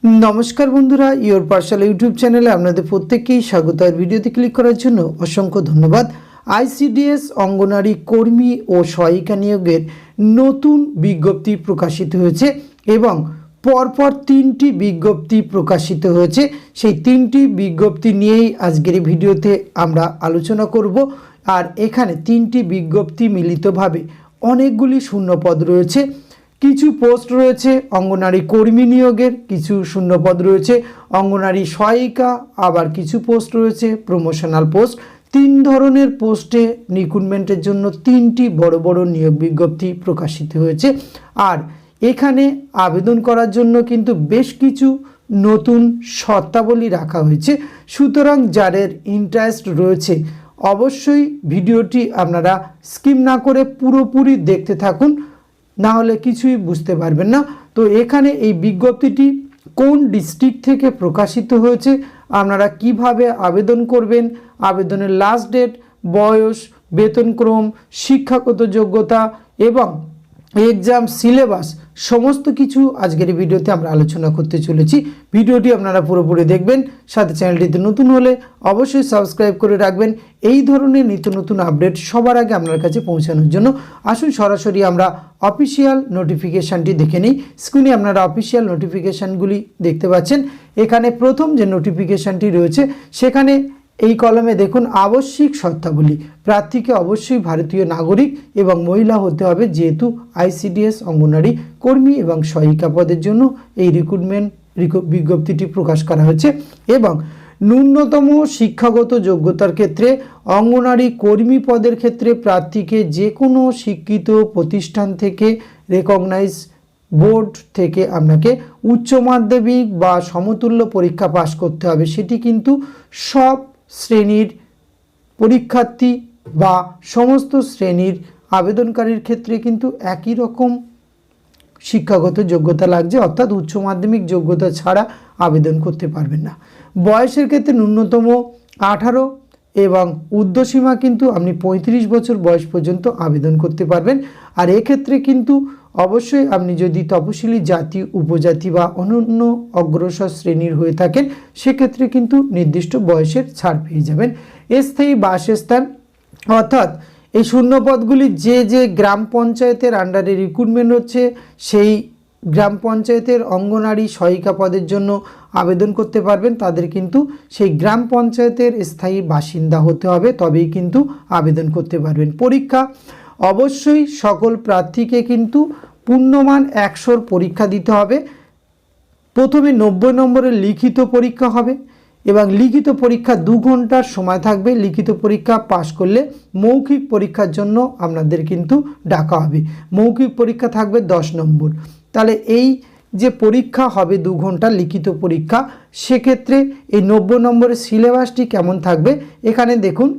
नमस्कार बंधुरा योर पाठशाला यूट्यूब चैनले आपनादेर प्रत्येककेई स्वागत। और भिडियोते क्लिक करार जोन्नो असंख्य धन्यवाद। आईसीडीएस अंगनवाड़ी कर्मी और सहायिका नियोगेर नतून विज्ञप्ति प्रकाशित हयेछे एबं परपर तीनटी विज्ञप्ति प्रकाशित हयेछे। सेई तीनटी विज्ञप्ति नियेई आजकेर भिडियोते आमरा आलोचना करब। और एखाने तीनटी विज्ञप्ति मिलितभावे अनेकगुली शून्यपद रयेछे। किछु पोस्ट रयेछे अंगनवाड़ी कर्मी नियोगेर, किछु शून्यपद रयेछे अंगनवाड़ी सहायिका, आबार किछु पोस्ट रयेछे प्रमोशनल पोस्ट। तीन धरनेर पोस्टे रिक्रुटमेंटेर जन्य तीनटी बड़ बड़ नियोग विज्ञप्ति प्रकाशित हयेछे। और एखाने आवेदन करार जन्य किन्तु बेश किछु नतून शर्तावली रखा हयेछे। सुतरां जादेर इंटारेस्ट रयेछे अवश्यई भिडियोटी आपनारा स्किप ना करे पुरोपुरि देखते थाकुन, ना होले किछुई बुझते पारबेन ना। तो एखाने এই বিজ্ঞপ্তিটি কোন ডিস্ট্রিক্ট থেকে প্রকাশিত হয়েছে, আপনারা কিভাবে আবেদন করবেন, আবেদনের লাস্ট ডেট, বয়স, বেতনক্রম, শিক্ষাগত যোগ্যতা এবং एग्जाम सिलेबास समस्त किछु आजकेर भिडियोते आमरा आलोचना करते चलेछि। भिडियोटी आपनारा पुरोपुरि देखबेन, साथे चैनलटिते नतुन होले अवश्यई सबस्क्राइब करे राखबेन এই ধরনের নিত্য নতুন আপডেট সবার আগে আপনার কাছে পৌঁছানোর জন্য। আসুন সরাসরি আমরা অফিশিয়াল নোটিফিকেশনটি দেখে নিই। স্ক্রিনে আপনারা অফিশিয়াল নোটিফিকেশনগুলি দেখতে পাচ্ছেন। এখানে প্রথম যে নোটিফিকেশনটি রয়েছে সেখানে এই কলমে দেখুন আবশ্যিক শর্তাবলী, প্রার্থীকে অবশ্যই ভারতীয় নাগরিক এবং মহিলা হতে হবে, যেহেতু আইসিডিএস অঙ্গনওয়াড়ি কর্মী এবং সহায়িকা পদের জন্য এই রিক্রুটমেন্ট বিজ্ঞপ্তিটি প্রকাশ করা হয়েছে। এবং ন্যূনতম শিক্ষাগত যোগ্যতার ক্ষেত্রে অঙ্গনওয়াড়ি কর্মী পদের ক্ষেত্রে প্রার্থীকে যে কোনো শিক্ষিত প্রতিষ্ঠান থেকে রেকগনাইজ বোর্ড থেকে আপনাকে উচ্চ মাধ্যমিক বা সমতুল্য পরীক্ষা পাস করতে হবে। সেটি কিন্তু সব শ্রেণীর পরীক্ষার্থী বা সমস্ত শ্রেণীর আবেদনকারীর ক্ষেত্রে কিন্তু একই রকম শিক্ষাগত যোগ্যতা লাগছে, অর্থাৎ উচ্চ মাধ্যমিক যোগ্যতা ছাড়া আবেদন করতে পারবেন না। বয়সের ক্ষেত্রে ন্যূনতম 18 এবং ঊর্ধ্বসীমা কিন্তু আপনি 35 বছর বয়স পর্যন্ত আবেদন করতে পারবেন। আর এক্ষেত্রে কিন্তু অবশ্যই আপনি যদি তপশিলি জাতি, উপজাতি বা অনন্য অগ্রসর শ্রেণীর হয়ে থাকেন সেক্ষেত্রে কিন্তু নির্দিষ্ট বয়সের ছাড় পেয়ে যাবেন। স্থায়ী বাসস্থান, অর্থাৎ এই শূন্যপদগুলি যে যে গ্রাম পঞ্চায়েতের আন্ডারে রিক্রুটমেন্ট হচ্ছে সেই গ্রাম পঞ্চায়েতের অঙ্গনওয়াড়ি সহায়িকা পদের জন্য আবেদন করতে পারবেন। তাদের কিন্তু সেই গ্রাম পঞ্চায়েতের স্থায়ী বাসিন্দা হতে হবে, তবেই কিন্তু আবেদন করতে পারবেন। পরীক্ষা অবশ্যই সকল প্রার্থীকে কিন্তু পূর্ণমান 100 পরীক্ষা দিতে হবে। প্রথমে 90 নম্বরের লিখিত পরীক্ষা হবে এবং লিখিত পরীক্ষা 2 ঘন্টার সময় থাকবে। লিখিত পরীক্ষা পাশ করলে মৌখিক পরীক্ষার জন্য আপনাদের কিন্তু ডাকা হবে। মৌখিক পরীক্ষা থাকবে 10 নম্বর। তাহলে এই যে পরীক্ষা হবে 2 ঘন্টার লিখিত পরীক্ষা, সেক্ষেত্রে এই 90 নম্বরের সিলেবাসটি কেমন থাকবে এখানে দেখুন।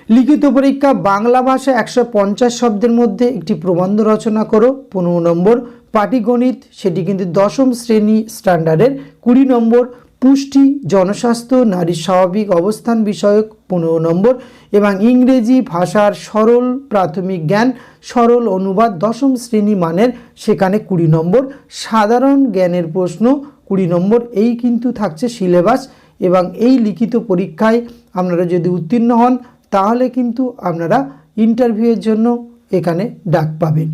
লিখিত পরীক্ষা বাংলা ভাষা 150 শব্দের মধ্যে একটি প্রবন্ধ রচনা করো 15 নম্বর। পাটিগণিত সেটি কিন্তু 10ম শ্রেণী স্ট্যান্ডার্ডের 20 নম্বর। পুষ্টি, জনস্বাস্থ্য, নারীর স্বাভাবিক অবস্থান বিষয়ক 15 নম্বর। এবং ইংরেজি ভাষার সরল প্রাথমিক জ্ঞান, সরল অনুবাদ 10ম শ্রেণী মানের, সেখানে 20 নম্বর। সাধারণ জ্ঞানের প্রশ্ন 20 নম্বর। এই কিন্তু থাকছে সিলেবাস। এবং এই লিখিত পরীক্ষায় আপনারা যদি উত্তীর্ণ হন তাহলে কিন্তু আপনারা ইন্টারভিউয়ের জন্য এখানে ডাক পাবেন।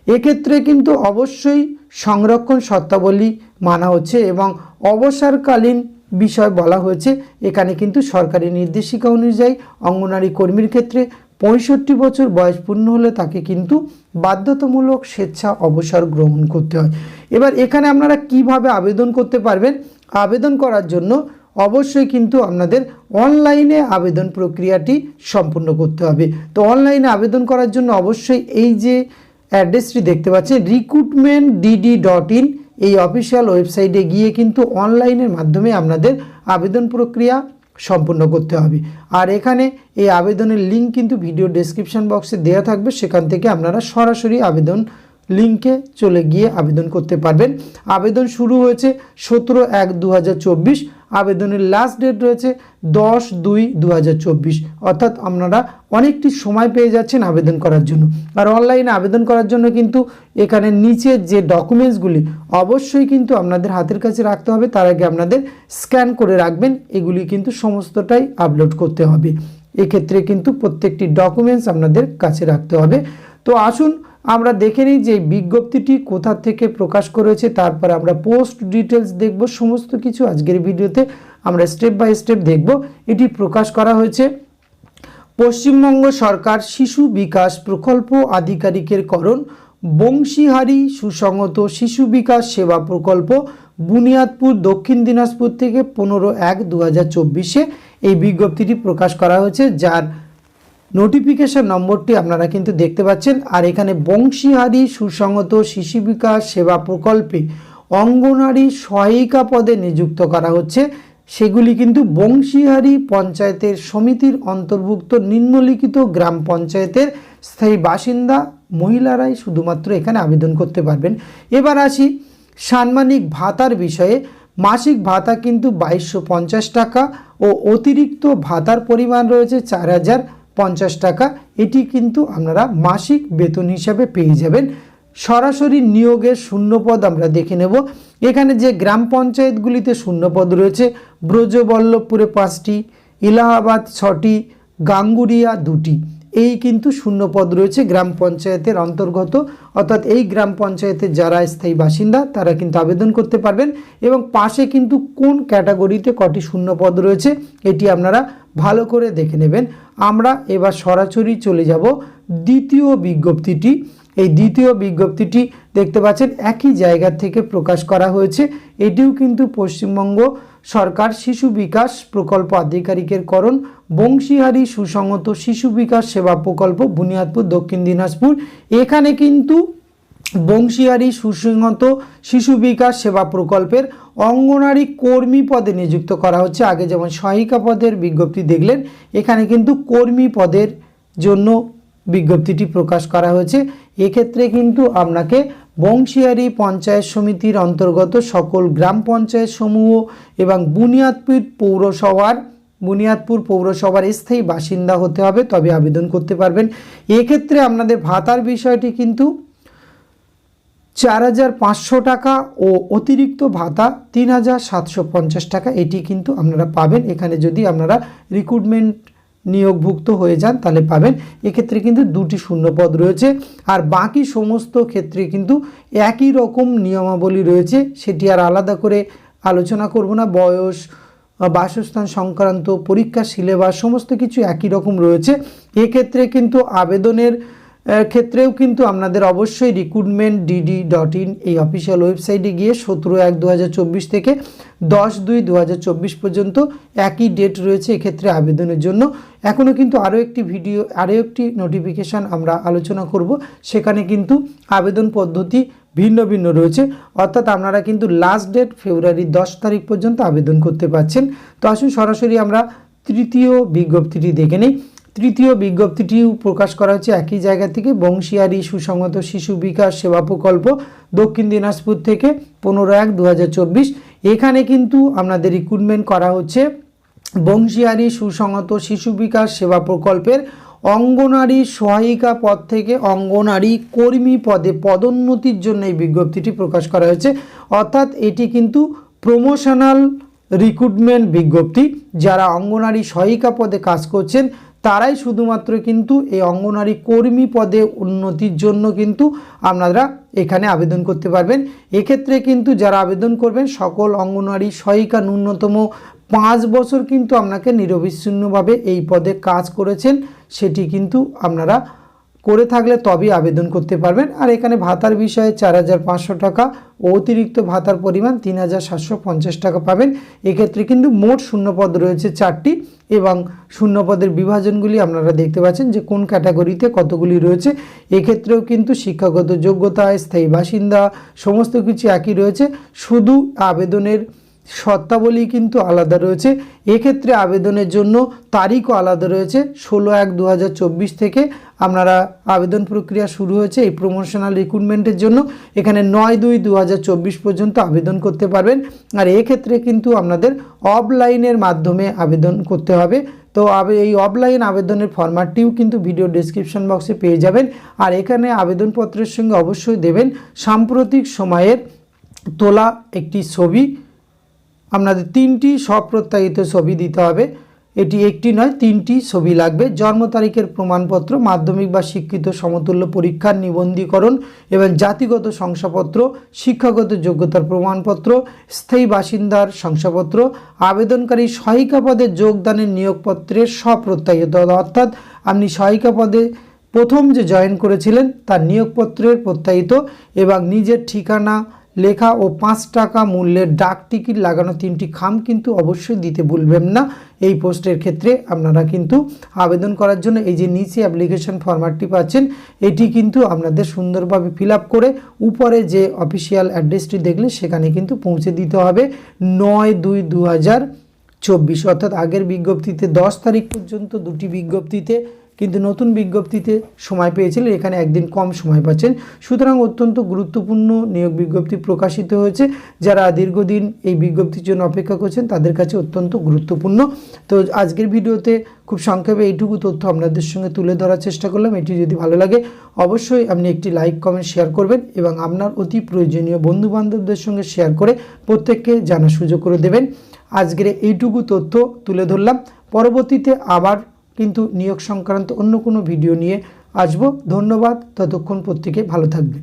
এক্ষেত্রে কিন্তু অবশ্যই সংরক্ষণ শর্তাবলী মানা হচ্ছে এবং অবসরকালীন বিষয় বলা হয়েছে। এখানে কিন্তু সরকারি নির্দেশিকা অনুযায়ী অঙ্গনওয়াড়ি কর্মীর ক্ষেত্রে 65 বছর বয়স পূর্ণ হলে তাকে কিন্তু বাধ্যতামূলক স্বেচ্ছা অবসর গ্রহণ করতে হয়। এবার এখানে আপনারা কিভাবে আবেদন করতে পারবেন, আবেদন করার জন্য অবশ্যই কিন্তু আপনাদের অনলাইনে আবেদন প্রক্রিয়াটি সম্পূর্ণ করতে হবে। তো অনলাইনে আবেদন করার জন্য অবশ্যই এই যে অ্যাড্রেসটি দেখতে পাচ্ছেন recruitmentdd.in, এই অফিসিয়াল ওয়েবসাইটে গিয়ে কিন্তু অনলাইনের মাধ্যমে আপনাদের আবেদন প্রক্রিয়া সম্পূর্ণ করতে হবে। আর এখানে এই আবেদনের লিঙ্ক কিন্তু ভিডিও ডেসক্রিপশন বক্সে দেওয়া থাকবে, সেখান থেকে আপনারা সরাসরি আবেদন লিঙ্কে চলে গিয়ে আবেদন করতে পারবেন। আবেদন শুরু হয়েছে 17/1/2024। আবেদনের লাস্ট ডেট রয়েছে 10/2/2024, অর্থাৎ আপনারা অনেকটি সময় পেয়ে যাচ্ছেন আবেদন করার জন্য। আর অনলাইনে আবেদন করার জন্য কিন্তু এখানে নিচের যে ডকুমেন্টসগুলি অবশ্যই কিন্তু আপনাদের হাতের কাছে রাখতে হবে, তার আগে আপনাদের স্ক্যান করে রাখবেন, এগুলি কিন্তু সমস্তটাই আপলোড করতে হবে। এক্ষেত্রে কিন্তু প্রত্যেকটি ডকুমেন্টস আপনাদের কাছে রাখতে হবে। তো আসুন আমরা দেখে নিই যে বিজ্ঞপ্তিটি কোথা থেকে প্রকাশ করেছে, তারপর আমরা পোস্ট ডিটেলস দেখব, সমস্ত কিছু আজকের ভিডিওতে আমরা স্টেপ বাই স্টেপ দেখব। এটি প্রকাশ করা হয়েছে পশ্চিমবঙ্গ সরকার শিশু বিকাশ প্রকল্প আধিকারিকের করণ, বংশীহারি সুসংহত শিশু বিকাশ সেবা প্রকল্প, বুনিয়াদপুর, দক্ষিণ দিনাজপুর থেকে 15/1/2024 এই বিজ্ঞপ্তিটি প্রকাশ করা হয়েছে, যার নোটিফিকেশন নম্বরটি আপনারা কিন্তু দেখতে পাচ্ছেন। আর এখানে বংশীহারি সুসংহত শিশু বিকাশ সেবা প্রকল্পে অঙ্গনারী সহায়িকা পদে নিযুক্ত করা হচ্ছে, সেগুলি কিন্তু বংশীহারি পঞ্চায়েতের সমিতির অন্তর্ভুক্ত নিম্নলিখিত গ্রাম পঞ্চায়েতের স্থায়ী বাসিন্দা মহিলারাই শুধুমাত্র এখানে আবেদন করতে পারবেন। এবার আসি সাম্মানিক ভাতার বিষয়ে। মাসিক ভাতা কিন্তু 2250 টাকা ও অতিরিক্ত ভাতার পরিমাণ রয়েছে 4050 টাকা। এটি কিন্তু আপনারা মাসিক বেতন হিসাবে পেয়ে যাবেন। সরাসরি নিয়োগের শূন্যপদ আমরা দেখে নেব। এখানে যে গ্রাম পঞ্চায়েতগুলিতে শূন্যপদ রয়েছে, ব্রজবল্লভপুরে 5টি, এলাহাবাদ 6টি, গাঙ্গুরিয়া 2টি, এই কিন্তু শূন্যপদ রয়েছে গ্রাম পঞ্চায়েতের অন্তর্গত, অর্থাৎ এই গ্রাম পঞ্চায়েতের যারা স্থায়ী বাসিন্দা তারা কিন্তু আবেদন করতে পারবেন। এবং পাশে কিন্তু কোন ক্যাটাগরিতে কটি শূন্যপদ রয়েছে এটি আপনারা ভালো করে দেখে নেবেন। আমরা এবার সরাসরি চলে যাব দ্বিতীয় বিজ্ঞপ্তিটি। এই দ্বিতীয় বিজ্ঞপ্তিটি দেখতে পাচ্ছেন একই জায়গা থেকে প্রকাশ করা হয়েছে। এটিও কিন্তু পশ্চিমবঙ্গ সরকার শিশু বিকাশ প্রকল্প আধিকারিকের করণ, বংশীহারি সুসংহত শিশু বিকাশ সেবা প্রকল্প, বুনিয়াদপুর, দক্ষিণ দিনাজপুর। এখানে কিন্তু বংশীহারি সুসংহত শিশু বিকাশ সেবা প্রকল্পের অঙ্গনারী কর্মী পদে নিযুক্ত করা হচ্ছে। আগে যেমন সহায়িকা পদের বিজ্ঞপ্তি দেখলেন, এখানে কিন্তু কর্মী পদের জন্য বিজ্ঞপ্তিটি প্রকাশ করা হয়েছে। এক্ষেত্রে কিন্তু আপনাকে বংশীহারি পঞ্চায়েত সমিতির অন্তর্গত সকল গ্রাম পঞ্চায়েত সমূহ এবং বুনিয়াদপুর পৌরসভার স্থায়ী বাসিন্দা হতে হবে, তবে আবেদন করতে পারবেন। এক্ষেত্রে আপনাদের ভাতার বিষয়টি কিন্তু 4500 টাকা ও অতিরিক্ত ভাতা 3750 টাকা, এটি কিন্তু আপনারা পাবেন। এখানে যদি আপনারা রিক্রুটমেন্ট নিয়োগভুক্ত হয়ে যান তাহলে পাবেন। এক্ষেত্রে কিন্তু 2টি শূন্যপদ রয়েছে, আর বাকি সমস্ত ক্ষেত্রে কিন্তু একই রকম নিয়মাবলী রয়েছে, সেটি আর আলাদা করে আলোচনা করব না। বয়স, বাসস্থান সংক্রান্ত পরীক্ষা, সিলেবাস সমস্ত কিছু একই রকম রয়েছে। এক্ষেত্রে কিন্তু আবেদনের ক্ষেত্রেও কিন্তু আপনাদের অবশ্যই recruitment.dd.in এই অফিসিয়াল ওয়েবসাইটে গিয়ে 17/1/2024 থেকে 10/2/2024 পর্যন্ত একই ডেট রয়েছে এক্ষেত্রে আবেদনের জন্য। এখনও কিন্তু আরও একটি নোটিফিকেশান আমরা আলোচনা করব, সেখানে কিন্তু আবেদন পদ্ধতি ভিন্ন ভিন্ন রয়েছে, অর্থাৎ আপনারা কিন্তু লাস্ট ডেট ফেব্রুয়ারি 10 তারিখ পর্যন্ত আবেদন করতে পারছেন। তো আসুন সরাসরি আমরা তৃতীয় বিজ্ঞপ্তিটি দেখে নিই। তৃতীয় বিজ্ঞপ্তিটিও প্রকাশ করা হচ্ছে একই জায়গা থেকে, বংশীহারি সুসংহত শিশু বিকাশ সেবা প্রকল্প, দক্ষিণ দিনাজপুর থেকে 15/1/2024। এখানে কিন্তু আপনাদের রিক্রুটমেন্ট করা হচ্ছে বংশীহারি সুসংহত শিশু বিকাশ সেবা প্রকল্পের অঙ্গনারী সহায়িকা পদ থেকে অঙ্গনারী কর্মী পদে পদোন্নতির জন্য এই বিজ্ঞপ্তিটি প্রকাশ করা হয়েছে। অর্থাৎ এটি কিন্তু প্রমোশনাল রিক্রুটমেন্ট বিজ্ঞপ্তি। যারা অঙ্গনারী সহায়িকা পদে কাজ করছেন তারাই শুধুমাত্র কিন্তু এই অঙ্গনারী কর্মী পদে উন্নতির জন্য কিন্তু আপনারা এখানে আবেদন করতে পারবেন। এক্ষেত্রে কিন্তু যারা আবেদন করবেন সকল অঙ্গনওয়াড়ি সহায়িকা ন্যূনতম 5 বছর কিন্তু আপনাকে নিরবিচ্ছিন্নভাবে এই পদে কাজ করেছেন সেটি কিন্তু আপনারা করে থাকলে তবেই আবেদন করতে পারবেন। আর এখানে ভাতার বিষয়ে 4500 টাকা ও অতিরিক্ত ভাতার পরিমাণ 3750 টাকা পাবেন। এক্ষেত্রে কিন্তু মোট শূন্যপদ রয়েছে 4টি এবং শূন্যপদের বিভাজনগুলি আপনারা দেখতে পাচ্ছেন যে কোন ক্যাটাগরিতে কতগুলি রয়েছে। এক্ষেত্রেও কিন্তু শিক্ষাগত যোগ্যতা, স্থায়ী বাসিন্দা সমস্ত কিছু একই রয়েছে, শুধু আবেদনের শর্তাবলী কিন্তু আলাদা রয়েছে। এক্ষেত্রে আবেদনের জন্য তারিখও আলাদা রয়েছে। 16/1/2024 থেকে আপনারা আবেদন প্রক্রিয়া শুরু হয়েছে এই প্রমোশনাল রিক্রুটমেন্টের জন্য। এখানে 9/2/2024 পর্যন্ত আবেদন করতে পারবেন। আর এক্ষেত্রে কিন্তু আপনাদের অফলাইনের মাধ্যমে আবেদন করতে হবে। তো এই অফলাইন আবেদনের ফরম্যাটটিও কিন্তু ভিডিও ডেসক্রিপশন বক্সে পেয়ে যাবেন। আর এখানে আবেদনপত্রের সঙ্গে অবশ্যই দেবেন সাম্প্রতিক সময়ের তোলা একটি ছবি। আপনাদের 3টি স্বপ্রত্যায়িত ছবি দিতে হবে। এটি একটি নয়, 3টি ছবি লাগবে। জন্ম তারিখের প্রমাণপত্র, মাধ্যমিক বা শিক্ষিত সমতুল্য পরীক্ষার নিবন্ধীকরণ এবং জাতিগত শংসাপত্র, শিক্ষাগত যোগ্যতার প্রমাণপত্র, স্থায়ী বাসিন্দার শংসাপত্র, আবেদনকারী সহায়িকা পদে যোগদানের নিয়োগপত্রের স্বপ্রত্যায়িত, অর্থাৎ আপনি সহায়িকা পদে প্রথম যে জয়েন করেছিলেন তার নিয়োগপত্রের প্রত্যায়িত এবং নিজের ঠিকানা লেখা ও 5 টাকা মূল্যের ডাক টিকিট লাগানো 3টি খাম কিন্তু অবশ্যই দিতে ভুলবেন না। এই পোস্টের ক্ষেত্রে আপনারা কিন্তু আবেদন করার জন্য এই যে নিচে অ্যাপ্লিকেশন ফরম্যাটটি পাচ্ছেন, এটি কিন্তু আপনাদের সুন্দরভাবে ফিল আপ করে উপরে যে অফিসিয়াল অ্যাড্রেসটি দেখলে সেখানে কিন্তু পৌঁছে দিতে হবে 9/2/2024। অর্থাৎ আগের বিজ্ঞপ্তিতে 10 তারিখ পর্যন্ত 2টি বিজ্ঞপ্তিতে, কিন্তু নতুন বিজ্ঞপ্তিতে সময় পেয়েছিলেন, এখানে একদিন কম সময় পাচ্ছেন। সুতরাং অত্যন্ত গুরুত্বপূর্ণ নিয়োগ বিজ্ঞপ্তি প্রকাশিত হয়েছে। যারা দীর্ঘদিন এই বিজ্ঞপ্তির জন্য অপেক্ষা করছেন তাদের কাছে অত্যন্ত গুরুত্বপূর্ণ। তো আজকের ভিডিওতে খুব সংক্ষেপে এইটুকু তথ্য আপনাদের সঙ্গে তুলে ধরার চেষ্টা করলাম। এটি যদি ভালো লাগে অবশ্যই আপনি একটি লাইক, কমেন্ট, শেয়ার করবেন এবং আপনার অতি প্রয়োজনীয় বন্ধুবান্ধবদের সঙ্গে শেয়ার করে প্রত্যেককে জানার সুযোগ করে দেবেন। আজকের এইটুকু তথ্য তুলে ধরলাম। পরবর্তীতে আবার কিন্তু নিয়োগ সংক্রান্ত অন্য কোনো ভিডিও নিয়ে আসবো। ধন্যবাদ। ততক্ষণ প্রত্যেকে ভালো থাকবেন।